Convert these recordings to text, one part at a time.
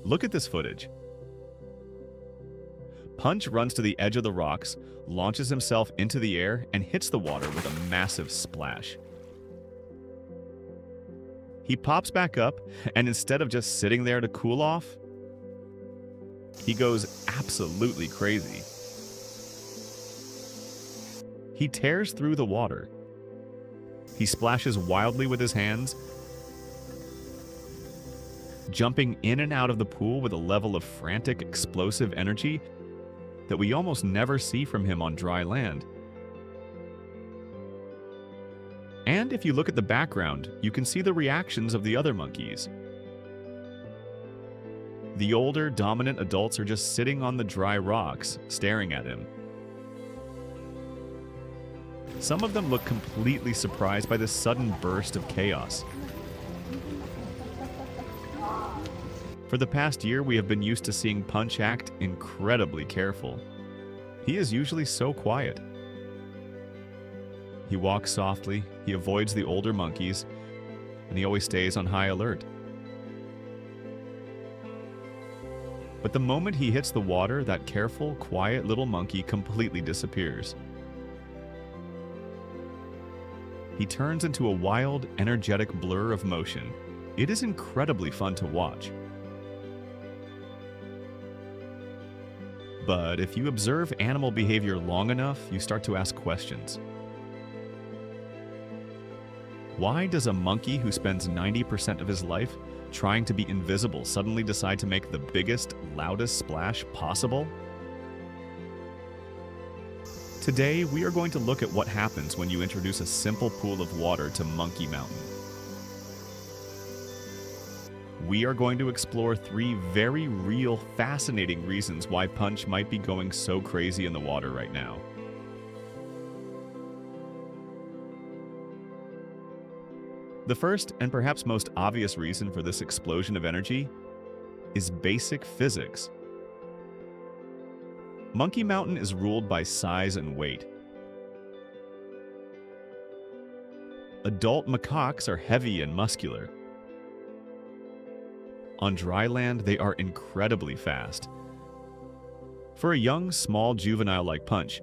Look at this footage. Punch runs to the edge of the rocks, launches himself into the air, and hits the water with a massive splash. He pops back up, and instead of just sitting there to cool off, he goes absolutely crazy. He tears through the water. He splashes wildly with his hands, jumping in and out of the pool with a level of frantic, explosive energy that we almost never see from him on dry land. And if you look at the background, you can see the reactions of the other monkeys. The older, dominant adults are just sitting on the dry rocks, staring at him. Some of them look completely surprised by this sudden burst of chaos. For the past year, we have been used to seeing Punch act incredibly careful. He is usually so quiet. He walks softly, he avoids the older monkeys, and he always stays on high alert. But the moment he hits the water, that careful, quiet little monkey completely disappears. He turns into a wild, energetic blur of motion. It is incredibly fun to watch. But if you observe animal behavior long enough, you start to ask questions. Why does a monkey who spends 90% of his life trying to be invisible suddenly decide to make the biggest, loudest splash possible? Today, we are going to look at what happens when you introduce a simple pool of water to Monkey Mountain. We are going to explore 3 very real, fascinating reasons why Punch might be going so crazy in the water right now. The first and perhaps most obvious reason for this explosion of energy is basic physics. Monkey Mountain is ruled by size and weight. Adult macaques are heavy and muscular. On dry land, they are incredibly fast. For a young, small juvenile like Punch,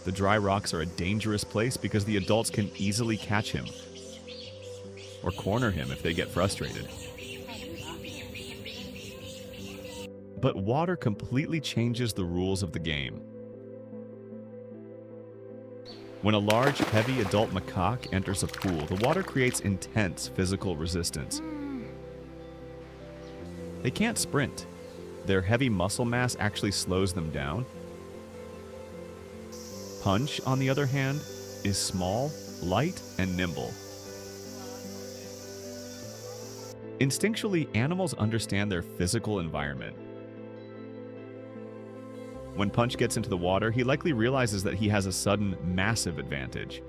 the dry rocks are a dangerous place because the adults can easily catch him or corner him if they get frustrated. But water completely changes the rules of the game. When a large, heavy adult macaque enters a pool, the water creates intense physical resistance. They can't sprint. Their heavy muscle mass actually slows them down. Punch, on the other hand, is small, light, and nimble. Instinctually, animals understand their physical environment. When Punch gets into the water, he likely realizes that he has a sudden, massive advantage.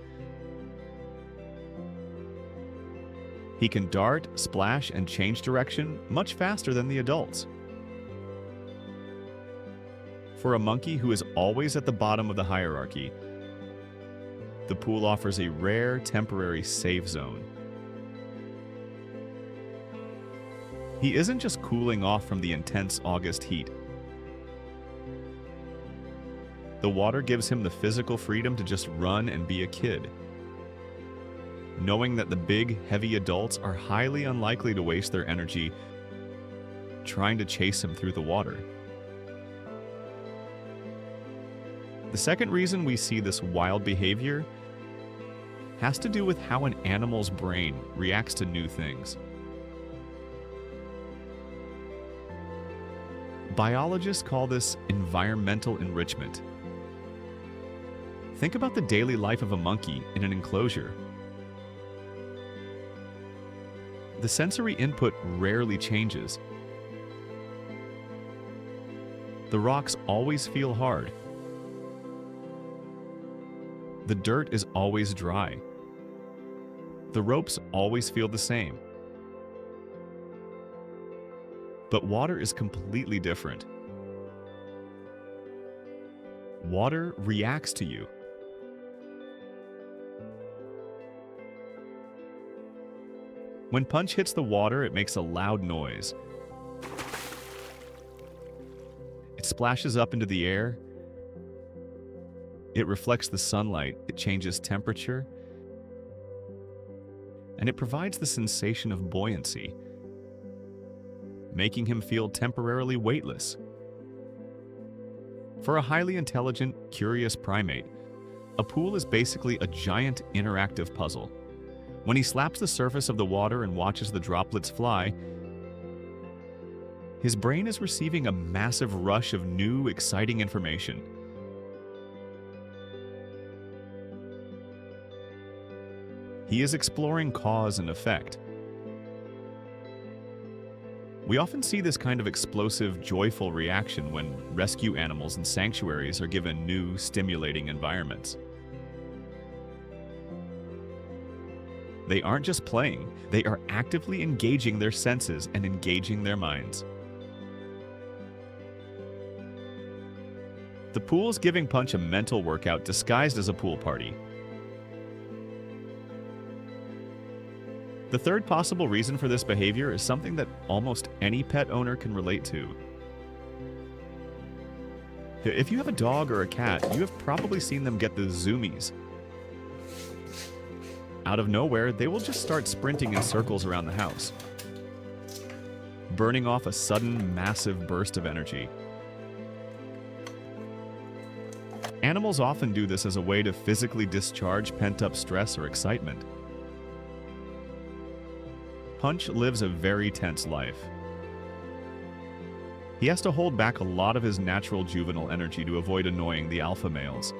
He can dart, splash, and change direction much faster than the adults. For a monkey who is always at the bottom of the hierarchy, the pool offers a rare, temporary safe zone. He isn't just cooling off from the intense August heat. The water gives him the physical freedom to just run and be a kid, knowing that the big, heavy adults are highly unlikely to waste their energy trying to chase him through the water. The second reason we see this wild behavior has to do with how an animal's brain reacts to new things. Biologists call this environmental enrichment. Think about the daily life of a monkey in an enclosure. The sensory input rarely changes. The rocks always feel hard. The dirt is always dry. The ropes always feel the same. But water is completely different. Water reacts to you. When Punch hits the water, it makes a loud noise. It splashes up into the air. It reflects the sunlight. It changes temperature. And it provides the sensation of buoyancy, making him feel temporarily weightless. For a highly intelligent, curious primate, a pool is basically a giant interactive puzzle. When he slaps the surface of the water and watches the droplets fly, his brain is receiving a massive rush of new, exciting information. He is exploring cause and effect. We often see this kind of explosive, joyful reaction when rescue animals in sanctuaries are given new, stimulating environments. They aren't just playing, they are actively engaging their senses and engaging their minds. The pool is giving Punch a mental workout disguised as a pool party. The third possible reason for this behavior is something that almost any pet owner can relate to. If you have a dog or a cat, you have probably seen them get the zoomies. Out of nowhere, they will just start sprinting in circles around the house, burning off a sudden, massive burst of energy. Animals often do this as a way to physically discharge pent-up stress or excitement. Punch lives a very tense life. He has to hold back a lot of his natural juvenile energy to avoid annoying the alpha males.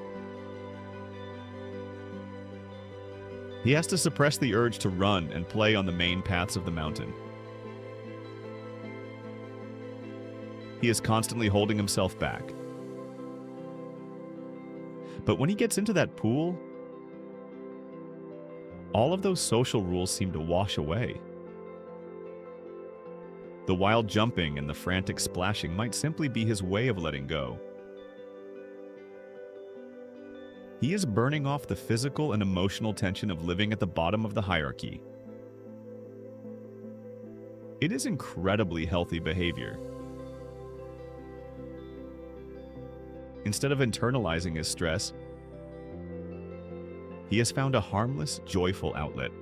He has to suppress the urge to run and play on the main paths of the mountain. He is constantly holding himself back. But when he gets into that pool, all of those social rules seem to wash away. The wild jumping and the frantic splashing might simply be his way of letting go. He is burning off the physical and emotional tension of living at the bottom of the hierarchy. It is incredibly healthy behavior. Instead of internalizing his stress, he has found a harmless, joyful outlet.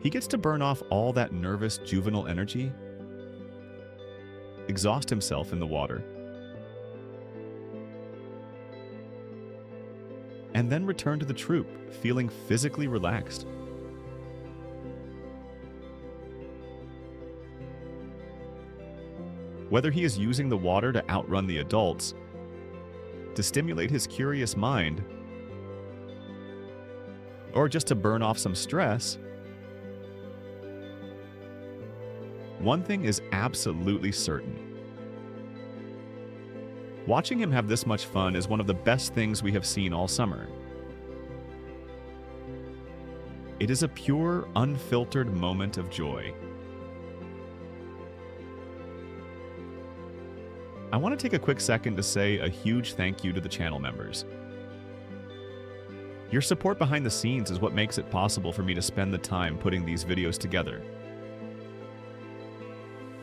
He gets to burn off all that nervous, juvenile energy, exhaust himself in the water, and then return to the troop, feeling physically relaxed. Whether he is using the water to outrun the adults, to stimulate his curious mind, or just to burn off some stress, one thing is absolutely certain. Watching him have this much fun is one of the best things we have seen all summer. It is a pure, unfiltered moment of joy. I want to take a quick second to say a huge thank you to the channel members. Your support behind the scenes is what makes it possible for me to spend the time putting these videos together.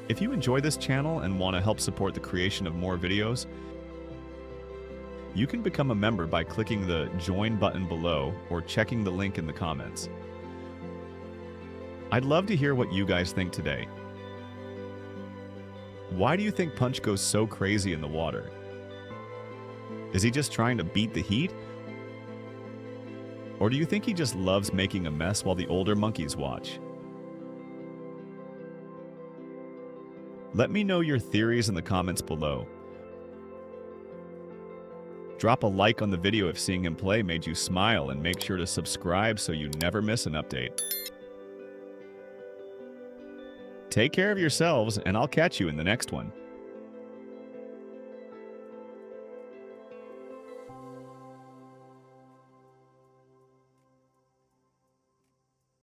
If you enjoy this channel and want to help support the creation of more videos, you can become a member by clicking the Join button below or checking the link in the comments. I'd love to hear what you guys think today. Why do you think Punch goes so crazy in the water? Is he just trying to beat the heat? Or do you think he just loves making a mess while the older monkeys watch? Let me know your theories in the comments below. Drop a like on the video if seeing him play made you smile, and make sure to subscribe so you never miss an update. Take care of yourselves, and I'll catch you in the next one.